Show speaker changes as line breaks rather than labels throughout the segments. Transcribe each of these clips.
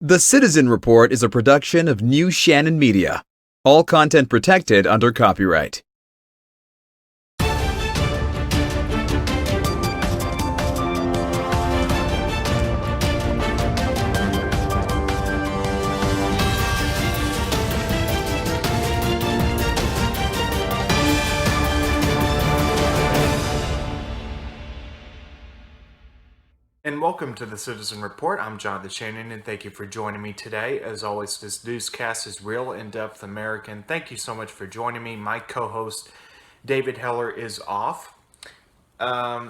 The Citizen Report is a production of New Shannon Media. All content protected under copyright.
And welcome to the Citizen Report. I'm Jonathan Shannon, and thank you for joining me today. As always, this newscast is real, in-depth American. Thank you so much for joining me. My co-host, David Heller, is off.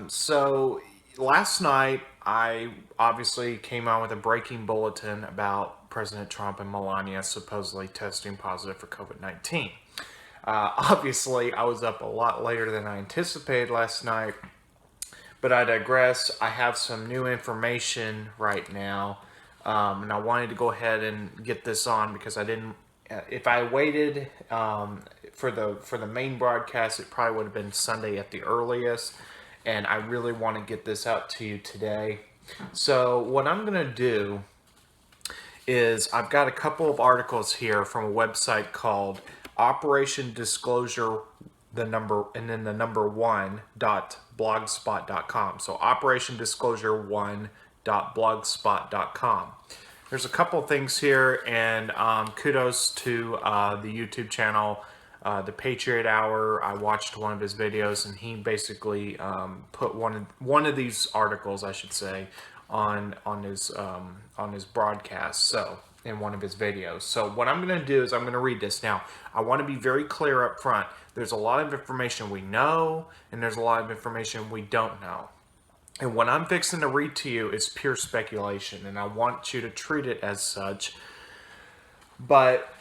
So last night, I obviously came out with a breaking bulletin about President Trump and Melania supposedly testing positive for COVID-19. Obviously, I was up a lot later than I anticipated last night. But I digress. I have some new information right now, and I wanted to go ahead and get this on because I didn't. If I waited for the main broadcast, it probably would have been Sunday at the earliest, and I really want to get this out to you today. So what I'm going to do is I've got a couple of articles here from a website called Operation Disclosure, the number 1.blogspot.com. So Operation Disclosure 1.blogspot.com. There's a couple things here, and kudos to the YouTube channel, The Patriot Hour. I watched one of his videos, and he basically put one of these articles, I should say, on his broadcast. So in one of his videos. So what I'm going to do is I'm going to read this. Now, I want to be very clear up front. There's a lot of information we know, and there's a lot of information we don't know. And what I'm fixing to read to you is pure speculation, and I want you to treat it as such. But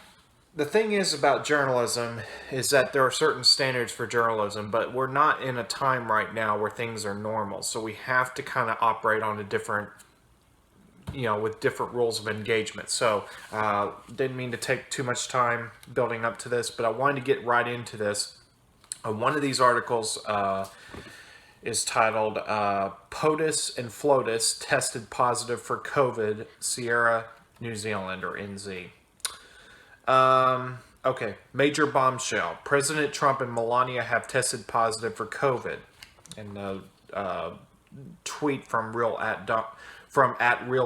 the thing is about journalism is that there are certain standards for journalism, but we're not in a time right now where things are normal. So we have to kind of operate on a different, with different rules of engagement. So didn't mean to take too much time building up to this, but I wanted to get right into this. One of these articles is titled POTUS and FLOTUS tested positive for COVID, Sierra, New Zealand, or NZ. Okay, major bombshell. President Trump and Melania have tested positive for COVID. And the tweet from Real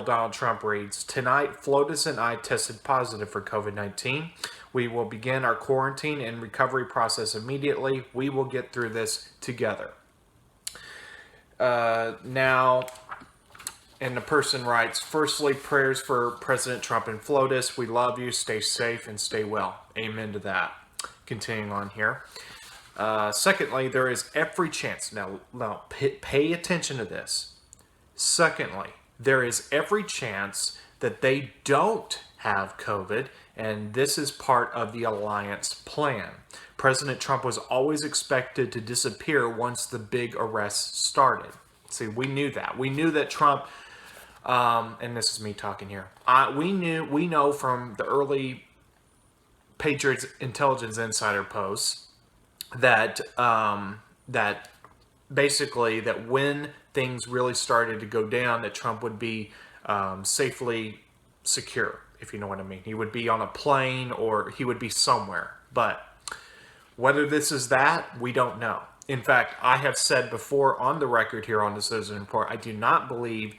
Donald Trump reads, "Tonight, FLOTUS and I tested positive for COVID-19. We will begin our quarantine and recovery process immediately. We will get through this together." Now, and the person writes, "Firstly, prayers for President Trump and FLOTUS. We love you. Stay safe and stay well." Amen to that. Continuing on here. Secondly, there is every chance. Now pay attention to this. Secondly, there is every chance that they don't have COVID, and this is part of the alliance plan. President Trump was always expected to disappear once the big arrests started. See, we knew that. We knew that Trump, and this is me talking here, we know from the early Patriots Intelligence Insider posts that basically that when things really started to go down, that Trump would be safely secure, if you know what I mean. He would be on a plane or he would be somewhere. But whether this is that, we don't know. In fact, I have said before on the record here on the Citizen Report, I do not believe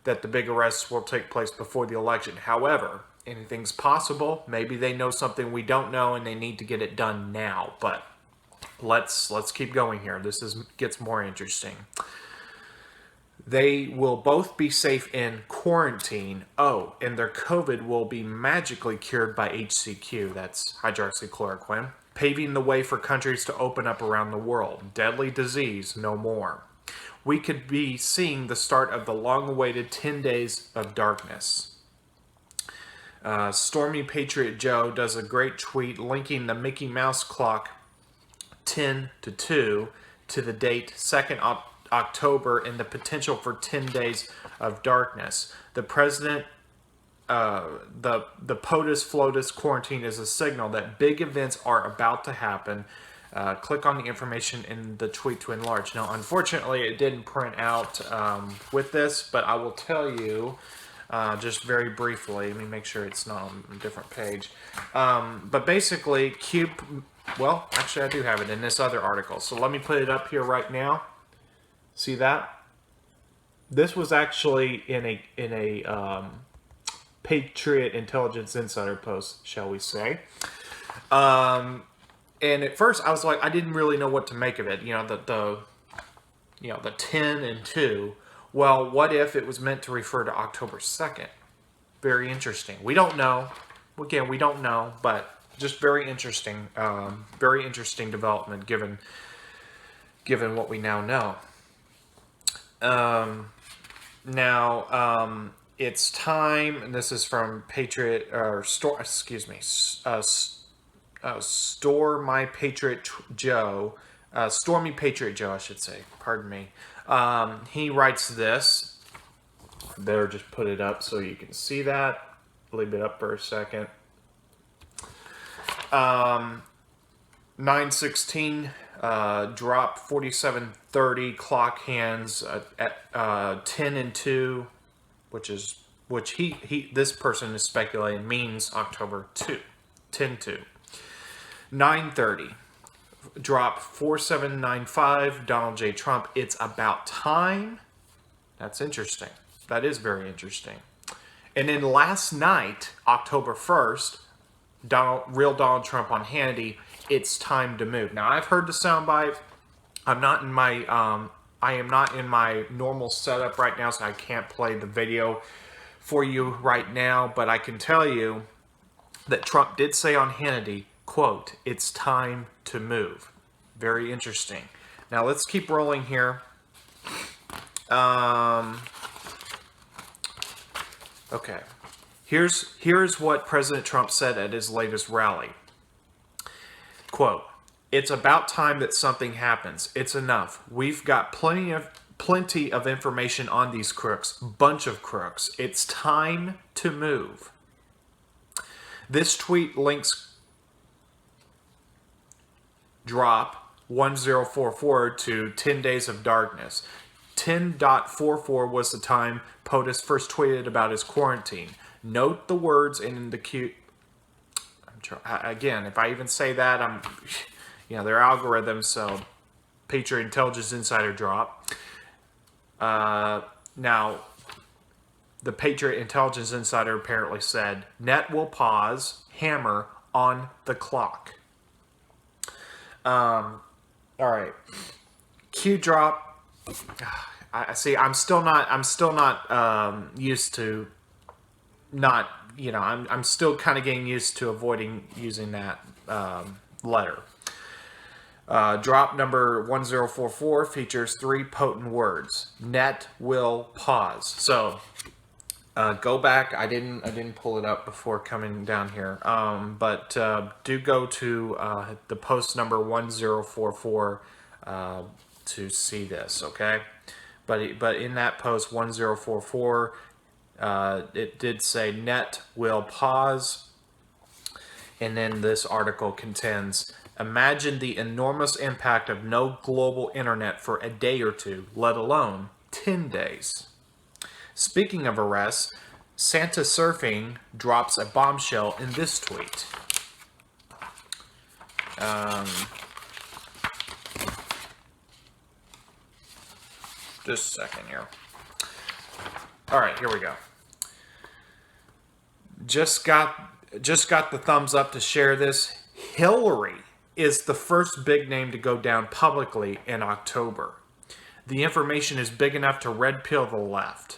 that the big arrests will take place before the election. However, anything's possible. Maybe they know something we don't know and they need to get it done now. But let's keep going here. This gets more interesting. They will both be safe in quarantine. Oh, and their COVID will be magically cured by HCQ. That's hydroxychloroquine. Paving the way for countries to open up around the world. Deadly disease, no more. We could be seeing the start of the long-awaited 10 days of darkness. Stormy Patriot Joe does a great tweet linking the Mickey Mouse clock 10 to 2 to the date 2nd October and the potential for 10 days of darkness. The president, the POTUS FLOTUS quarantine is a signal that big events are about to happen. Click on the information in the tweet to enlarge. Now, unfortunately, it didn't print out with this, but I will tell you just very briefly. Let me make sure it's not on a different page. But basically, well, actually I do have it in this other article. So let me put it up here right now. See that? This was actually in a Patriot Intelligence Insider post, shall we say. And at first I was like, I didn't really know what to make of it. You know, the 10 and 2. Well, what if it was meant to refer to October 2nd? Very interesting. We don't know. Again, we don't know, but just very interesting development given what we now know. Now, it's time, and this is from Patriot, or Store, excuse me, Store My Patriot Joe, Stormy Patriot Joe, I should say, pardon me. He writes this. I better just put it up so you can see that. Leave it up for a second. 9/16, drop 47:30, clock hands at 10 and 2, which this person is speculating means October 2, 10/2. 9:30, drop 4795, Donald J. Trump, it's about time. That's interesting. That is very interesting. And then last night, October 1st, real Donald Trump on Hannity, it's time to move. Now, I've heard the soundbite. I am not in my normal setup right now, so I can't play the video for you right now, but I can tell you that Trump did say on Hannity, quote, it's time to move. Very interesting. Now, let's keep rolling here. Okay. Here's what President Trump said at his latest rally. Quote, it's about time that something happens. It's enough. We've got plenty of information on these crooks. Bunch of crooks. It's time to move. This tweet links drop 1044 to 10 Days of Darkness. 10.44 was the time POTUS first tweeted about his quarantine. Note the words in the queue. Again, if I even say that, their algorithms, so Patriot Intelligence Insider drop. Now, the Patriot Intelligence Insider apparently said, net will pause, hammer on the clock. All right. Q drop. I see. I'm still not used to not. I'm still kind of getting used to avoiding using that letter. Drop number 1044 features 3 potent words. Net will pause. So go back. I didn't pull it up before coming down here. But do go to the post number 1044 to see this. Okay. But in that post 1044, it did say net will pause. And then this article contends, imagine the enormous impact of no global internet for a day or two, let alone 10 days. Speaking of arrests, Santa Surfing drops a bombshell in this tweet. Just a second here. All right, here we go. Just got the thumbs up to share this. Hillary is the first big name to go down publicly in October. The information is big enough to red pill the left.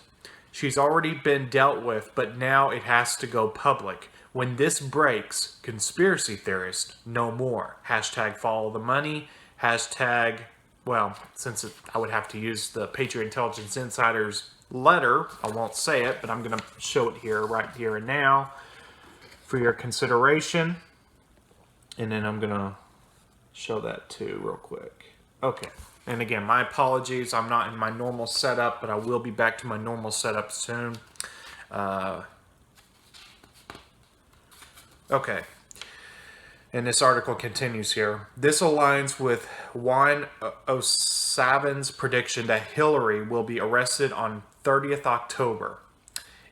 She's already been dealt with, but now it has to go public. When this breaks, conspiracy theorists, no more. Hashtag follow the money. Hashtag, well, since I would have to use the Patriot Intelligence Insider's letter, I won't say it, but I'm going to show it here, right here and now, for your consideration. And then I'm going to show that too real quick. Okay. And again, my apologies. I'm not in my normal setup, but I will be back to my normal setup soon. Okay. And this article continues here. This aligns with Juan O'Savin's prediction that Hillary will be arrested on 30th October.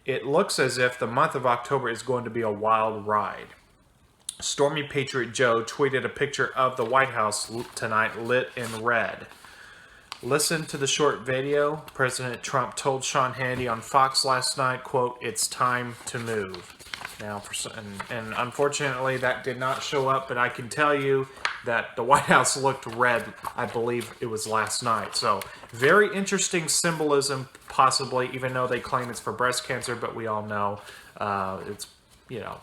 It looks as if the month of October is going to be a wild ride. Stormy Patriot Joe tweeted a picture of the White House tonight lit in red. Listen to the short video. President Trump told Sean Hannity on Fox last night, quote, "It's time to move." Now, and unfortunately, that did not show up, but I can tell you that the White House looked red, I believe it was last night. So, very interesting symbolism, possibly, even though they claim it's for breast cancer, but we all know it's,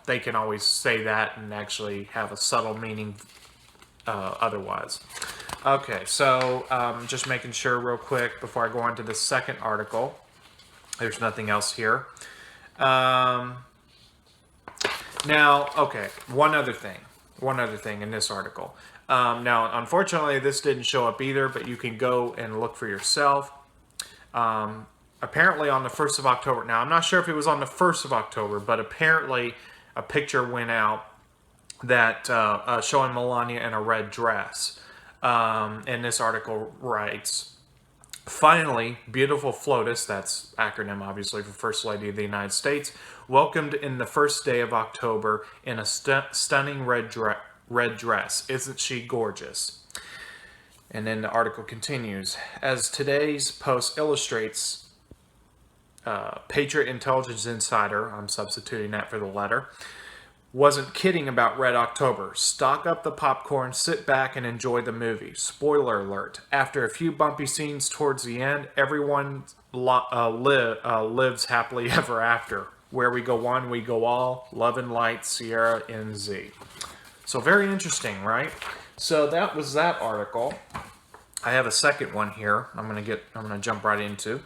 they can always say that and actually have a subtle meaning otherwise. Okay, so just making sure real quick before I go on to the second article. There's nothing else here. Now, okay, one other thing in this article. Now, unfortunately, this didn't show up either, but you can go and look for yourself. Apparently on the 1st of October, now I'm not sure if it was on the 1st of October, but apparently a picture went out that showing Melania in a red dress. And this article writes, finally, beautiful FLOTUS, that's acronym obviously for First Lady of the United States, welcomed in the first day of October in a stunning red dress. Isn't she gorgeous? And then the article continues. As today's post illustrates, Patriot Intelligence Insider, I'm substituting that for the letter, wasn't kidding about Red October. Stock up the popcorn, sit back, and enjoy the movie. Spoiler alert. After a few bumpy scenes towards the end, everyone lives happily ever after. Where we go one, we go all. Love and Light, Sierra NZ. So very interesting, right? So that was that article. I have a second one here I'm going to jump right into.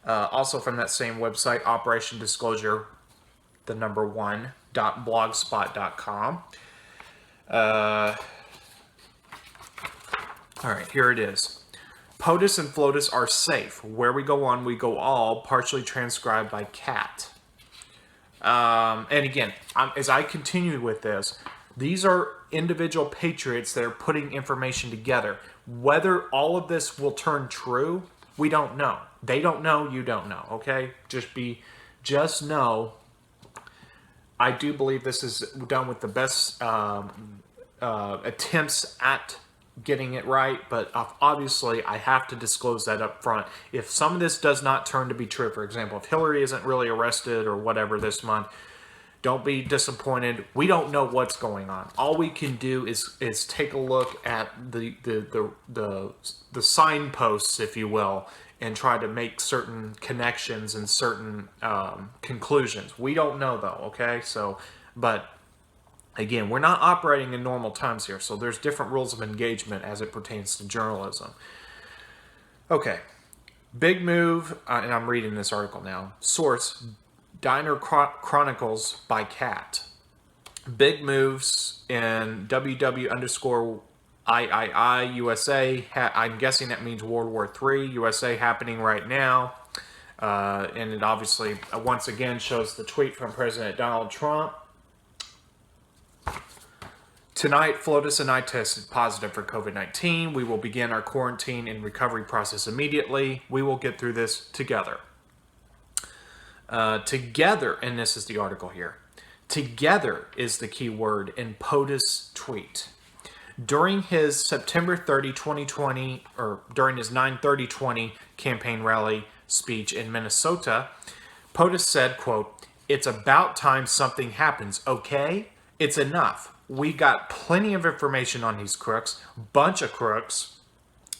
Also from that same website, Operation Disclosure, the number 1.blogspot.com. All right, here it is. POTUS and FLOTUS are safe. Where we go on, we go all, partially transcribed by Cat. And again, as I continue with this, these are individual patriots that are putting information together. Whether all of this will turn true, we don't know. They don't know, you don't know, okay? Just know, I do believe this is done with the best attempts at getting it right, but obviously I have to disclose that up front. If some of this does not turn to be true, for example, if Hillary isn't really arrested or whatever this month, don't be disappointed. We don't know what's going on. All we can do is take a look at the signposts, if you will, and try to make certain connections and certain conclusions. We don't know though, okay? So, but again, we're not operating in normal times here, so there's different rules of engagement as it pertains to journalism. Okay, big move, and I'm reading this article now. Source, Diner Chronicles by Cat. Big moves in WW_III USA. I'm guessing that means World War III. USA happening right now. And it obviously, once again, shows the tweet from President Donald Trump. Tonight, FLOTUS and I tested positive for COVID-19. We will begin our quarantine and recovery process immediately. We will get through this together. Together, and this is the article here, together is the key word in POTUS tweet. During his September 30, 2020, or during his 9/30/20 campaign rally speech in Minnesota, POTUS said, quote, "It's about time something happens, okay? It's enough. We got plenty of information on these crooks, bunch of crooks,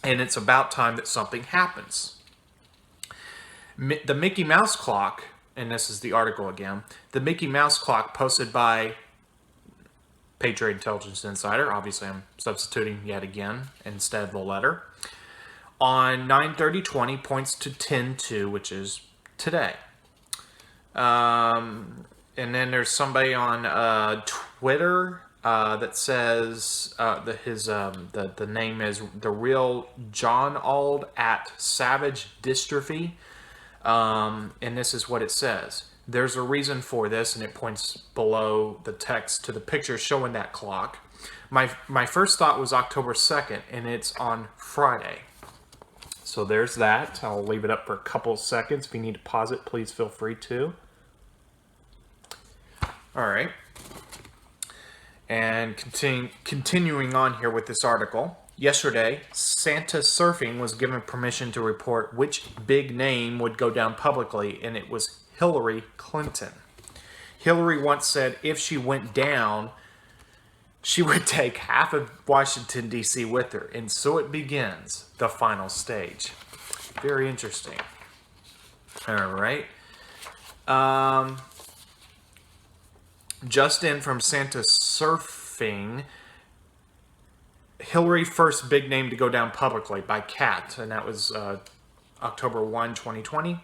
and it's about time that something happens." The Mickey Mouse clock, and this is the article again, the Mickey Mouse clock posted by Patriot Intelligence Insider, obviously I'm substituting yet again instead of the letter, on 9/30/20 points to 10/2, which is today. And then there's somebody on Twitter that says the name is The Real John Ald at Savage Dystrophy. And this is what it says. There's a reason for this, and it points below the text to the picture showing that clock. My first thought was October 2nd, and it's on Friday. So there's that. I'll leave it up for a couple of seconds. If you need to pause it, please feel free to. All right. And continuing on here with this article. Yesterday, Santa Surfing was given permission to report which big name would go down publicly, and it was Hillary Clinton. Hillary once said if she went down, she would take half of Washington, D.C. with her. And so it begins, the final stage. Very interesting. All right. Just in from Santa Surfing, Hillary first big name to go down publicly by Cat, and that was October 1, 2020.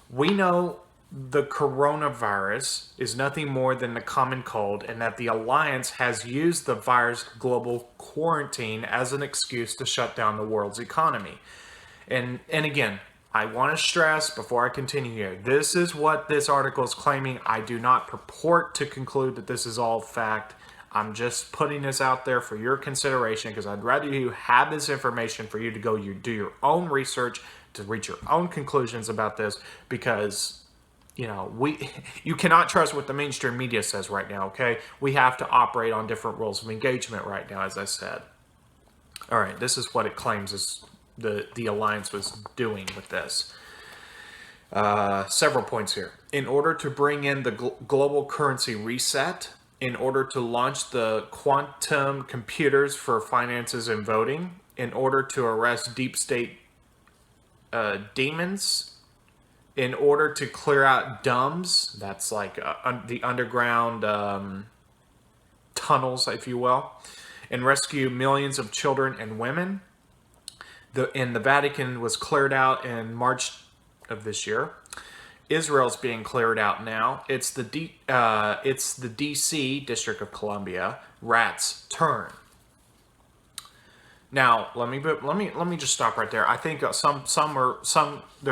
We know the coronavirus is nothing more than the common cold, and that the alliance has used the virus global quarantine as an excuse to shut down the world's economy. And again, I want to stress before I continue here, this is what this article is claiming. I do not purport to conclude that this is all fact. I'm just putting this out there for your consideration because I'd rather you have this information for you to go do your own research, to reach your own conclusions about this, because you cannot trust what the mainstream media says right now, okay? We have to operate on different rules of engagement right now, as I said. All right, this is what it claims is the alliance was doing with this. Several points here. In order to bring in the global currency reset, in order to launch the quantum computers for finances and voting, in order to arrest deep state demons, in order to clear out DUMBs, that's like the underground tunnels, if you will, and rescue millions of children and women. The Vatican was cleared out in March of this year. Israel's being cleared out now. It's the D.C. District of Columbia rats' turn. Now, let me just stop right there. I think there's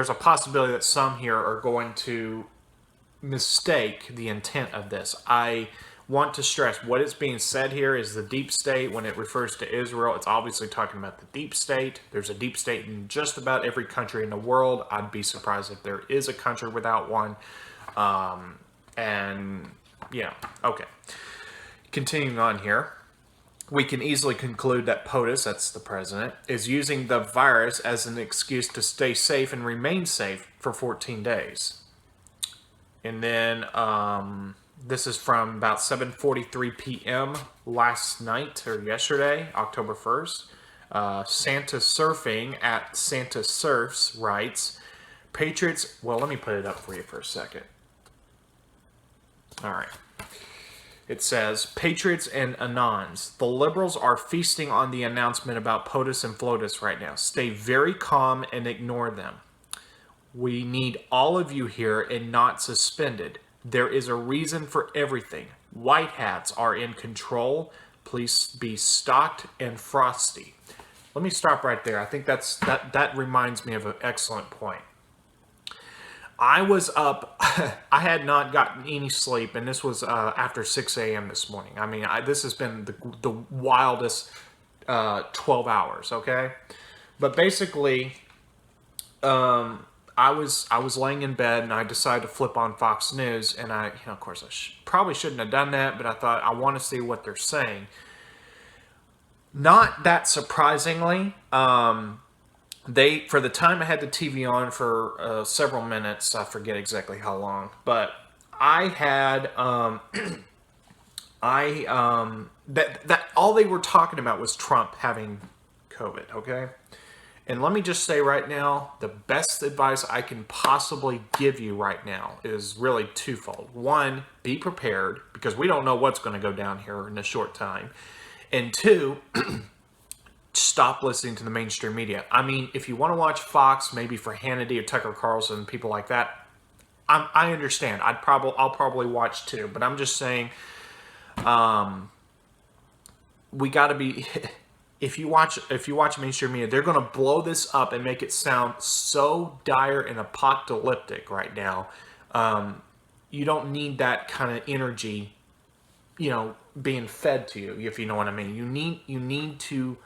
a possibility that some here are going to mistake the intent of this. I want to stress what is being said here is the deep state. When it refers to Israel, it's obviously talking about the deep state. There's a deep state in just about every country in the world. I'd be surprised if there is a country without one. Okay. Continuing on here. We can easily conclude that POTUS, that's the president, is using the virus as an excuse to stay safe and remain safe for 14 days. And then this is from about 7:43 p.m. last night or yesterday, October 1st. Santa Surfing at Santa Surfs writes, Patriots, well, let me put it up for you for a second. All right. It says, Patriots and Anons. The liberals are feasting on the announcement about POTUS and FLOTUS right now. Stay very calm and ignore them. We need all of you here and not suspended. There is a reason for everything. White hats are in control. Please be stocked and frosty. Let me stop right there. I think that reminds me of an excellent point. I was up, I had not gotten any sleep, and this was after 6 a.m. this morning. I mean, this has been the wildest 12 hours, okay? But basically, I was laying in bed, and I decided to flip on Fox News, and of course, I probably shouldn't have done that, but I thought, I want to see what they're saying. Not that surprisingly, for the time I had the TV on for several minutes, I forget exactly how long, but I had that all they were talking about was Trump having COVID, okay? And let me just say right now, the best advice I can possibly give you right now is really twofold. One, be prepared, because we don't know what's going to go down here in a short time. And two, stop listening to the mainstream media. I mean, if you want to watch Fox, maybe for Hannity or Tucker Carlson, people like that, I understand. I'll probably watch too. But I'm just saying, we got to be. If you watch mainstream media, they're going to blow this up and make it sound so dire and apocalyptic right now. You don't need that kind of energy, being fed to you, if you know what I mean. You need to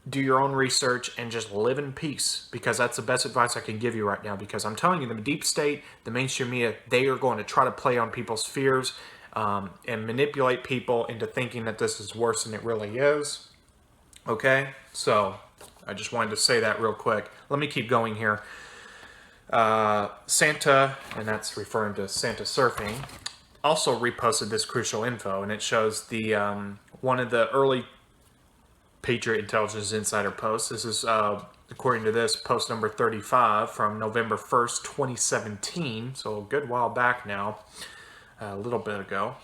do your own research and just live in peace, because that's the best advice I can give you right now. Because I'm telling you, the deep state, the mainstream media, they are going to try to play on people's fears. and manipulate people into thinking that this is worse than it really is. Okay, so I just wanted to say that real quick. Let me keep going here. Santa, and that's referring to Santa Surfing, also reposted this crucial info, and it shows the one of the early Patriot Intelligence Insider posts. This is, according to this, post number 35 from November 1st, 2017, so a good while back now, a little bit ago.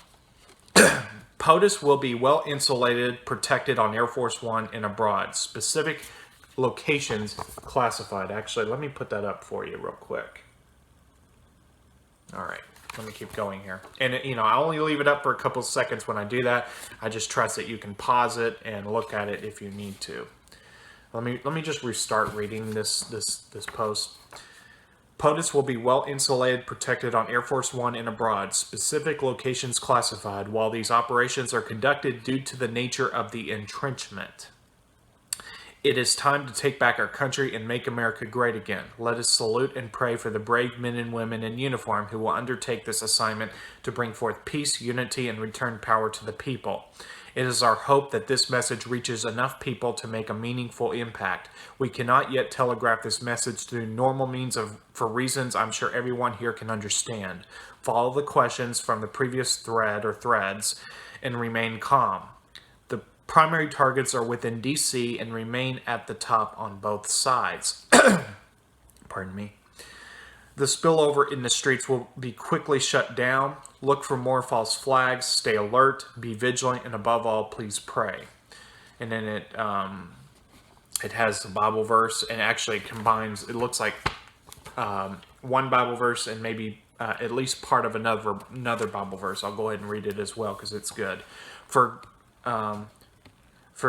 POTUS will be well insulated, protected on Air Force One and abroad. Specific locations classified. Actually, let me put that up for you real quick. All right, let me keep going here. And, I only leave it up for a couple seconds when I do that. I just trust that you can pause it and look at it if you need to. Let me just restart reading this post. POTUS will be well insulated, protected on Air Force One and abroad. Specific locations classified while these operations are conducted due to the nature of the entrenchment. It is time to take back our country and make America great again. Let us salute and pray for the brave men and women in uniform who will undertake this assignment to bring forth peace, unity, and return power to the people. It is our hope that this message reaches enough people to make a meaningful impact. We cannot yet telegraph this message through normal means for reasons I'm sure everyone here can understand. Follow the questions from the previous thread or threads and remain calm. The primary targets are within DC and remain at the top on both sides. Pardon me. The spillover in the streets will be quickly shut down. Look for more false flags. Stay alert. Be vigilant. And above all, please pray. And then it has the Bible verse and actually combines, it looks like one Bible verse and maybe at least part of another Bible verse. I'll go ahead and read it as well because it's good. For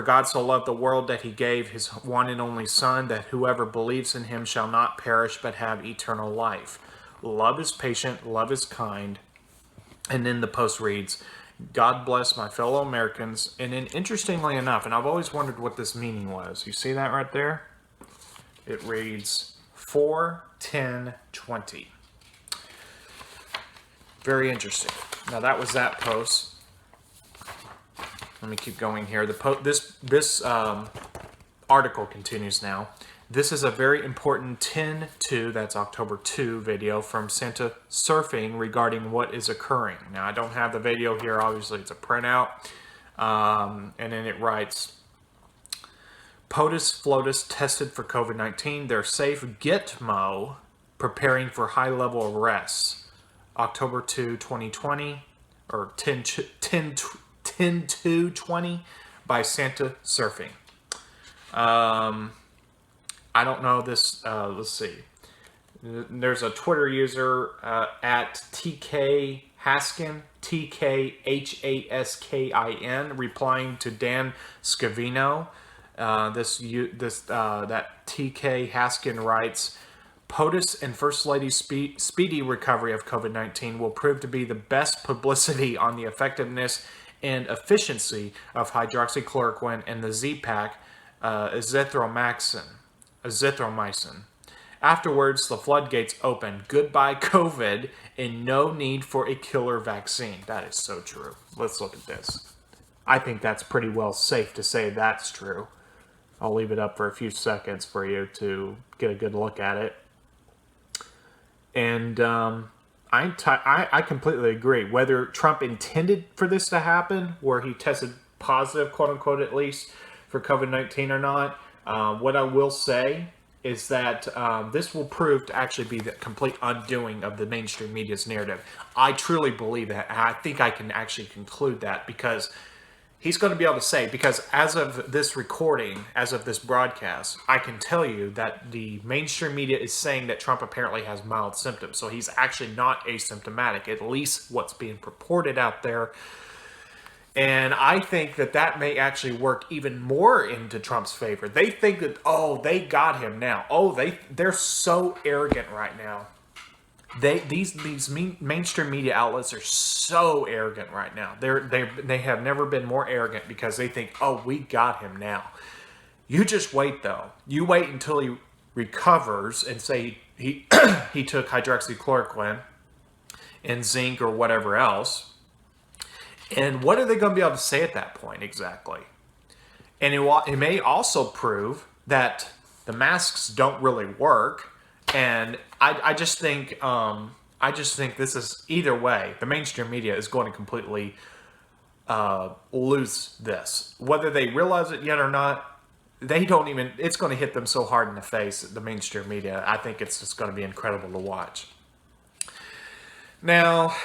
God so loved the world that he gave his one and only Son, that whoever believes in him shall not perish but have eternal life. Love is patient, love is kind. And then the post reads, God bless my fellow Americans. And then interestingly enough, and I've always wondered what this meaning was. You see that right there? It reads 4/10/20. Very interesting. Now that was that post. Let me keep going here. This article continues now. This is a very important 10/2, that's October 2 video from Santa Surfing regarding what is occurring. Now, I don't have the video here. Obviously, it's a printout. And then it writes, POTUS FLOTUS tested for COVID-19. They're safe. Gitmo preparing for high-level arrests. October 2, 2020, or 10/2/20 by Santa Surfing. I don't know this. Let's see. There's a Twitter user at TK Haskin, TKHASKIN, replying to Dan Scavino. That TK Haskin writes, POTUS and First Lady's speedy recovery of COVID-19 will prove to be the best publicity on the effectiveness and efficiency of hydroxychloroquine and the Z-Pak, azithromycin. Afterwards, the floodgates open. Goodbye, COVID, and no need for a killer vaccine. That is so true. Let's look at this. I think that's pretty well safe to say that's true. I'll leave it up for a few seconds for you to get a good look at it. And I completely agree. Whether Trump intended for this to happen, where he tested positive, quote unquote, at least, for COVID-19 or not, what I will say is that this will prove to actually be the complete undoing of the mainstream media's narrative. I truly believe that, and I think I can actually conclude that because he's going to be able to say, because as of this recording, as of this broadcast, I can tell you that the mainstream media is saying that Trump apparently has mild symptoms. So he's actually not asymptomatic, at least what's being purported out there. And I think that that may actually work even more into Trump's favor. They think that, oh, they got him now. Oh, they're so arrogant right now. These mainstream media outlets are so arrogant right now. They have never been more arrogant because they think, oh, we got him now. You just wait though. You wait until he recovers and say he he took hydroxychloroquine and zinc or whatever else. And what are they going to be able to say at that point exactly? And it may also prove that the masks don't really work. And I just think this is, either way, the mainstream media is going to completely lose this. Whether they realize it yet or not, they don't even, it's going to hit them so hard in the face, the mainstream media. I think it's just going to be incredible to watch. Now,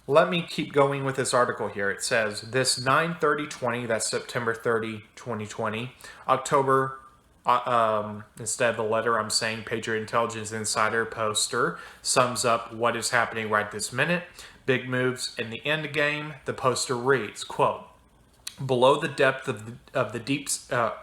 let me keep going with this article here. It says, this 9/30/20, that's September 30, 2020, October, instead of the letter, I'm saying Patriot Intelligence Insider poster sums up what is happening right this minute. Big moves in the end game. The poster reads, quote, below the depth of the deep... let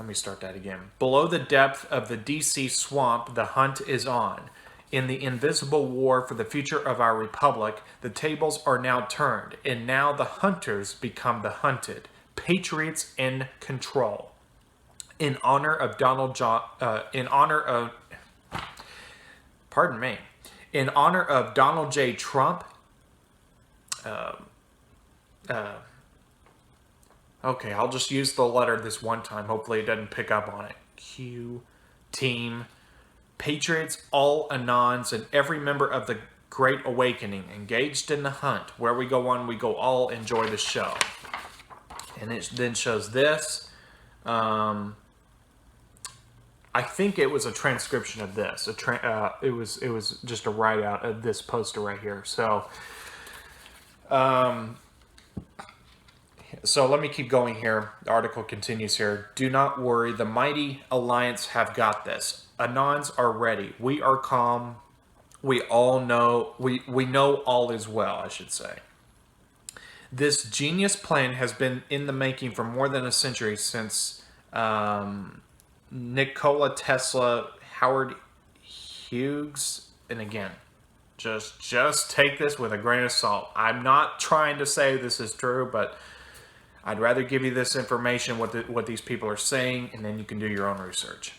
me start that again. Below the depth of the DC swamp, the hunt is on. In the invisible war for the future of our republic, the tables are now turned, and now the hunters become the hunted. Patriots in control. In honor of Donald J. Trump. Okay, I'll just use the letter this one time. Hopefully it doesn't pick up on it. Q, team, Patriots, all Anons, and every member of the Great Awakening engaged in the hunt. Where we go on, we go all enjoy the show. And it then shows this. I think it was a transcription of this. It was just a write out of this poster right here. So, so let me keep going here. The article continues here. Do not worry. The mighty alliance have got this. Anons are ready. We are calm. We all know. We know all is well, I should say. This genius plan has been in the making for more than a century, since Nikola Tesla, Howard Hughes, and again, just take this with a grain of salt. I'm not trying to say this is true, but I'd rather give you this information, what these people are saying, and then you can do your own research.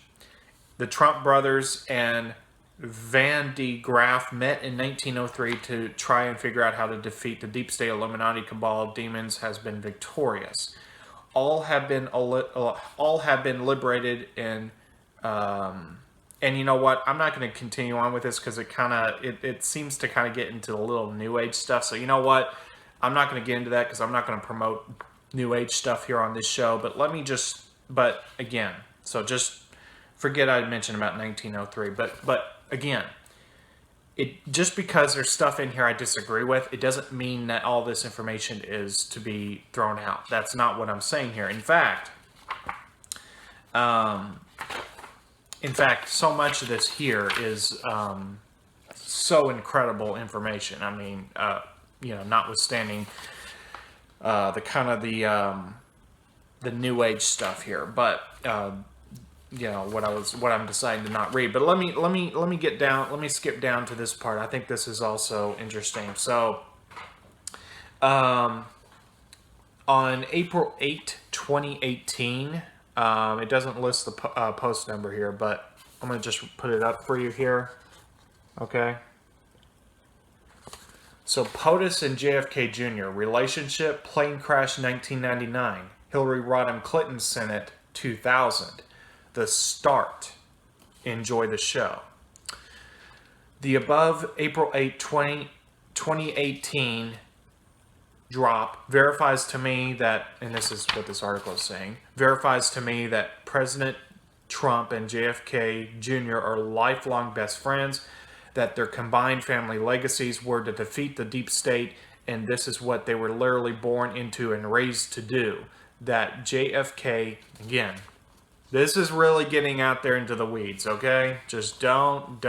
The Trump brothers and Van de Graaff met in 1903 to try and figure out how to defeat the deep state Illuminati cabal of demons has been victorious. All have been liberated, and you know what? I'm not going to continue on with this because it seems to kind of get into a little New Age stuff. So you know what? I'm not going to get into that because I'm not going to promote New Age stuff here on this show. But but again, so just forget I mentioned about 1903. But again, just because there's stuff in here I disagree with, it doesn't mean that all this information is to be thrown out. That's not what I'm saying here. In fact, so much of this here is so incredible information. I mean, notwithstanding the New Age stuff here, but what I'm deciding to not read. But let me skip down to this part. I think this is also interesting. So, on April 8, 2018, it doesn't list the post number here, but I'm going to just put it up for you here. Okay. So POTUS and JFK Jr. relationship, plane crash 1999, Hillary Rodham Clinton Senate 2000. The start. Enjoy the show. The above April 8, 2018 drop verifies to me that, and this is what this article is saying, verifies to me that President Trump and JFK Jr. are lifelong best friends, that their combined family legacies were to defeat the deep state, and this is what they were literally born into and raised to do. That JFK, again, this is really getting out there into the weeds, okay? Just don't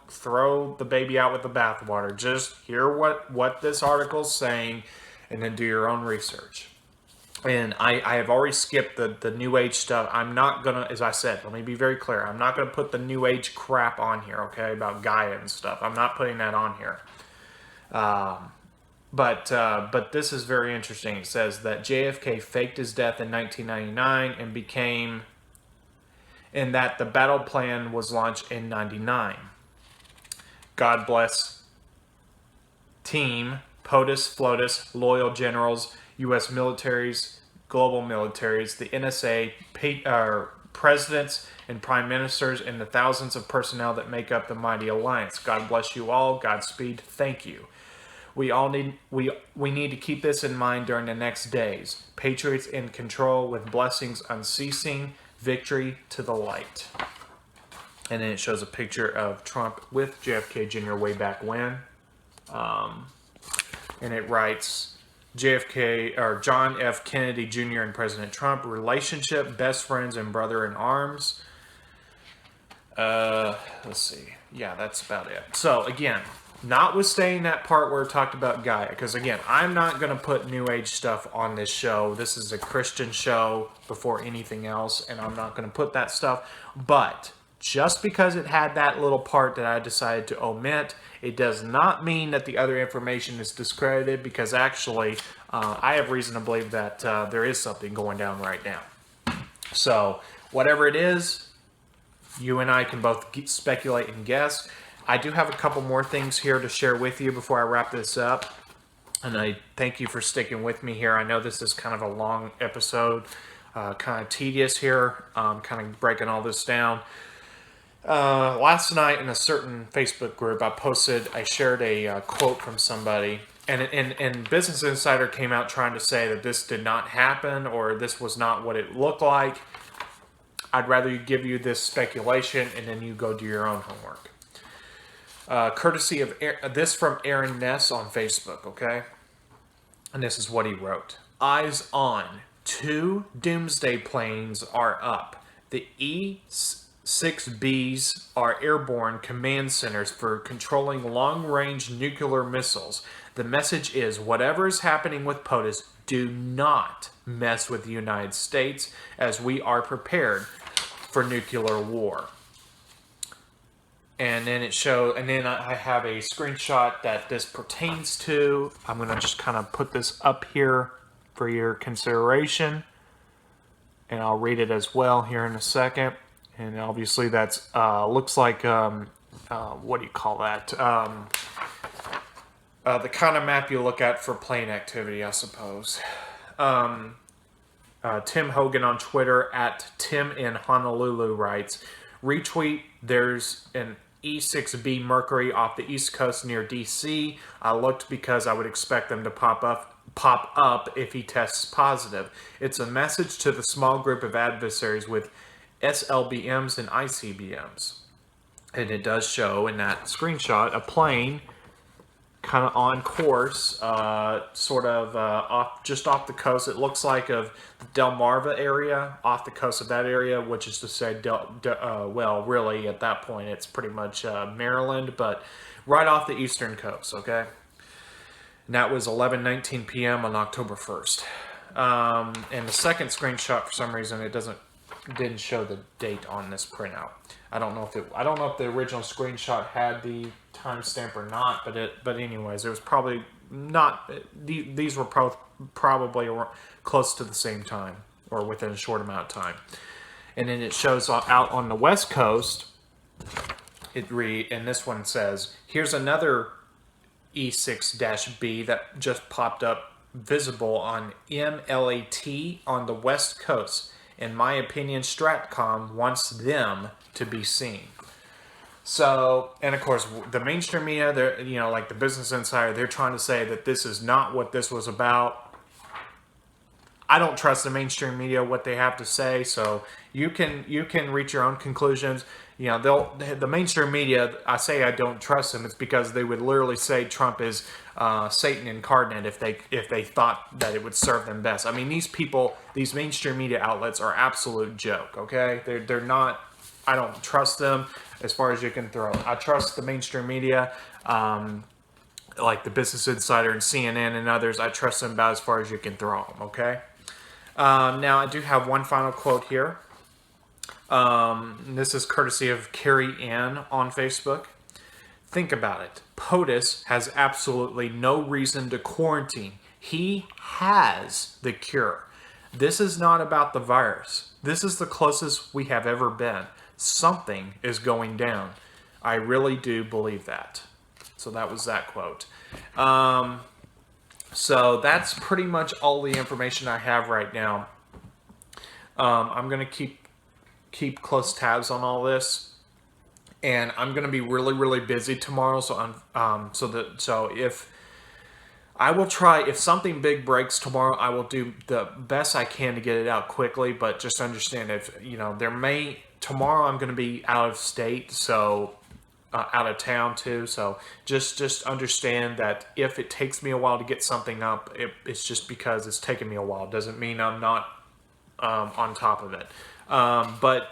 throw the baby out with the bathwater. Just hear what this article's saying and then do your own research. And I have already skipped the New Age stuff. I'm not going to, as I said, let me be very clear. I'm not going to put the New Age crap on here, okay, about Gaia and stuff. I'm not putting that on here. But this is very interesting. It says that JFK faked his death in 1999 and that the battle plan was launched in 99. God bless team, POTUS, FLOTUS, loyal generals, U.S. militaries, global militaries, the NSA, presidents and prime ministers, and the thousands of personnel that make up the mighty alliance. God bless you all. Godspeed. Thank you. We need to keep this in mind during the next days. Patriots in control with blessings unceasing. Victory to the light. And then it shows a picture of Trump with JFK Jr. way back when. And it writes, JFK or John F. Kennedy Jr. and President Trump relationship, best friends and brother in arms. Let's see. Yeah, that's about it. So again, notwithstanding that part where it talked about Gaia, because again, I'm not going to put New Age stuff on this show. This is a Christian show before anything else, and I'm not going to put that stuff. But just because it had that little part that I decided to omit, it does not mean that the other information is discredited, because actually, I have reason to believe that there is something going down right now. So, whatever it is, you and I can both speculate and guess. I do have a couple more things here to share with you before I wrap this up. And I thank you for sticking with me here. I know this is kind of a long episode, kind of tedious here, kind of breaking all this down. Last night in a certain Facebook group, I shared a quote from somebody, and Business Insider came out trying to say that this did not happen or this was not what it looked like. I'd rather give you this speculation and then you go do your own homework. Courtesy of this from Aaron Ness on Facebook, okay? And this is what he wrote. Eyes on. 2 doomsday planes are up. The E-6Bs are airborne command centers for controlling long-range nuclear missiles. The message is, whatever is happening with POTUS, do not mess with the United States, as we are prepared for nuclear war. And then I have a screenshot that this pertains to. I'm going to just kind of put this up here for your consideration. And I'll read it as well here in a second. And obviously that's, looks like, what do you call that? The kind of map you look at for plane activity, I suppose. Tim Hogan on Twitter at Tim in Honolulu writes, retweet, there's an E-6B Mercury off the East Coast near DC. I looked because I would expect them to pop up if he tests positive. It's a message to the small group of adversaries with SLBMs and ICBMs. And it does show in that screenshot a plane kind of on course, sort of just off the coast. It looks like of the Delmarva area, off the coast of that area, which is to say, well, really at that point it's pretty much Maryland, but right off the eastern coast, okay? And that was 11:19 p.m. on October 1st. And the second screenshot, for some reason, didn't show the date on this printout. I don't know if the original screenshot had the timestamp or not, but anyways, it was probably not. These were probably close to the same time or within a short amount of time. And then it shows out on the West Coast. And this one says, "Here's another E-6-B that just popped up, visible on MLAT on the West Coast. In my opinion, Stratcom wants them to be seen." So, and of course, the mainstream media, they're, like the Business Insider, they're trying to say that this is not what this was about. I don't trust the mainstream media, what they have to say, so you can reach your own conclusions. The mainstream media, I say I don't trust them, it's because they would literally say Trump is Satan incarnate if they thought that it would serve them best. I mean, these mainstream media outlets are absolute joke, okay? They're not, I don't trust them as far as you can throw. I trust the mainstream media, like the Business Insider and CNN and others. I trust them about as far as you can throw them, okay? Now, I do have one final quote here. This is courtesy of Carrie Ann on Facebook. Think about it. POTUS has absolutely no reason to quarantine. He has the cure. This is not about the virus. This is the closest we have ever been. Something is going down. I really do believe that. So that was that quote. So that's pretty much all the information I have right now. I'm gonna keep close tabs on all this, and I'm gonna be really busy tomorrow. So if I will try, if something big breaks tomorrow, I will do the best I can to get it out quickly. But just understand, if tomorrow I'm going to be out of state, so out of town too. So just understand that if it takes me a while to get something up, it's just because it's taking me a while. It doesn't mean I'm not on top of it. But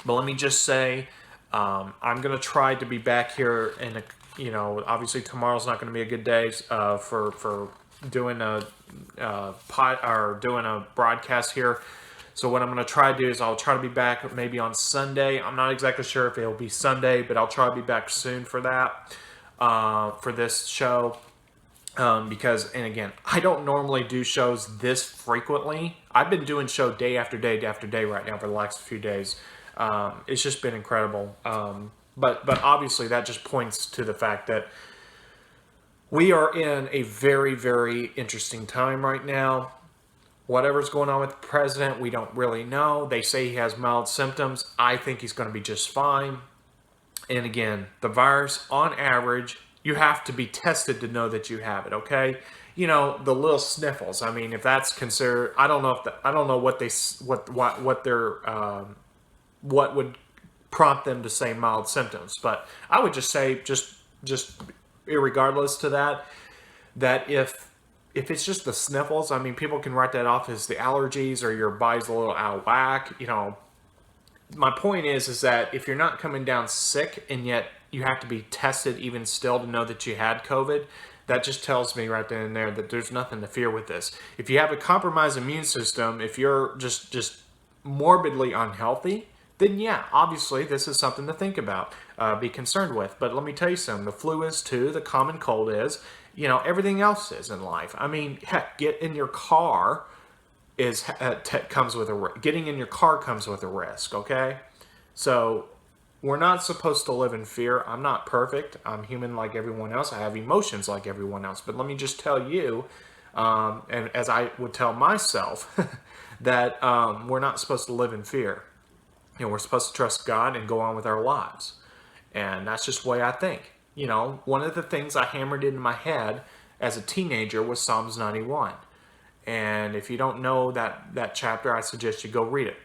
let me just say, I'm going to try to be back here in obviously tomorrow's not going to be a good day for doing a doing a broadcast here. So what I'm going to try to do is I'll try to be back maybe on Sunday. I'm not exactly sure if it'll be Sunday, but I'll try to be back soon for that, for this show. Because, and again, I don't normally do shows this frequently. I've been doing show day after day after day right now for the last few days. It's just been incredible. But obviously that just points to the fact that we are in a very interesting time right now. Whatever's going on with the president, we don't really know. They say he has mild symptoms. I think he's going to be just fine. And again, the virus, on average, you have to be tested to know that you have it, okay? The little sniffles. I mean, if that's considered, I don't know what would prompt them to say mild symptoms, but I would just say, just irregardless to that if it's just the sniffles, I mean, people can write that off as the allergies or your body's a little out of whack. My point is that if you're not coming down sick and yet you have to be tested even still to know that you had COVID, that just tells me right then and there that there's nothing to fear with this. If you have a compromised immune system, if you're just morbidly unhealthy, then yeah, obviously this is something to think about, be concerned with. But let me tell you something, the flu is too, the common cold is, everything else is in life. I mean, heck, getting in your car comes with a risk, okay? So we're not supposed to live in fear. I'm not perfect. I'm human like everyone else. I have emotions like everyone else. But let me just tell you, and as I would tell myself, that we're not supposed to live in fear. We're supposed to trust God and go on with our lives. And that's just the way I think. One of the things I hammered into my head as a teenager was Psalms 91. And if you don't know that chapter, I suggest you go read it.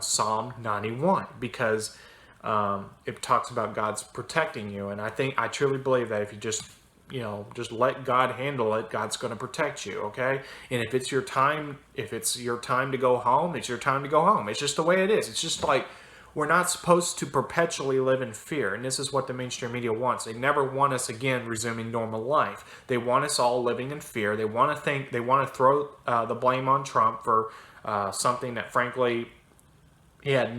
Psalm 91, because it talks about God's protecting you. And I truly believe that if you just let God handle it, God's going to protect you, okay? And if it's your time to go home, it's your time to go home. It's just the way it is. It's just like, we're not supposed to perpetually live in fear. And this is what the mainstream media wants. They never want us again resuming normal life. They want us all living in fear. They want to throw the blame on Trump for something that, frankly, he had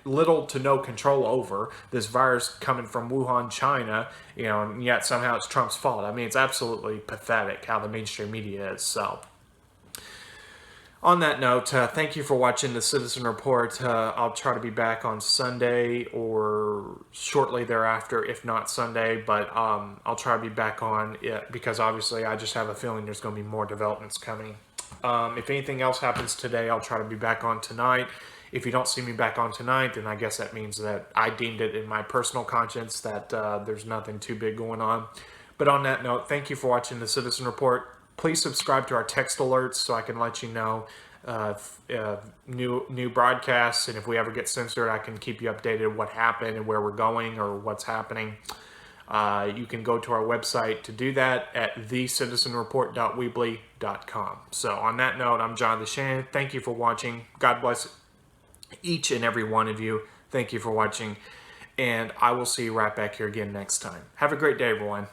little to no control over, this virus coming from Wuhan, China, and yet somehow it's Trump's fault. I mean, it's absolutely pathetic how the mainstream media is. So, on that note, thank you for watching the Citizen Report. I'll try to be back on Sunday or shortly thereafter, if not Sunday, but I'll try to be back on it because obviously I just have a feeling there's going to be more developments coming. If anything else happens today, I'll try to be back on tonight. If you don't see me back on tonight, then I guess that means that I deemed it in my personal conscience that there's nothing too big going on. But on that note, thank you for watching the Citizen Report. Please subscribe to our text alerts so I can let you know new broadcasts, and if we ever get censored, I can keep you updated what happened and where we're going or what's happening. You can go to our website to do that at thecitizenreport.weebly.com. So on that note, I'm Jonathan Shannon. Thank you for watching. God bless each and every one of you. Thank you for watching, and I will see you right back here again next time. Have a great day, everyone.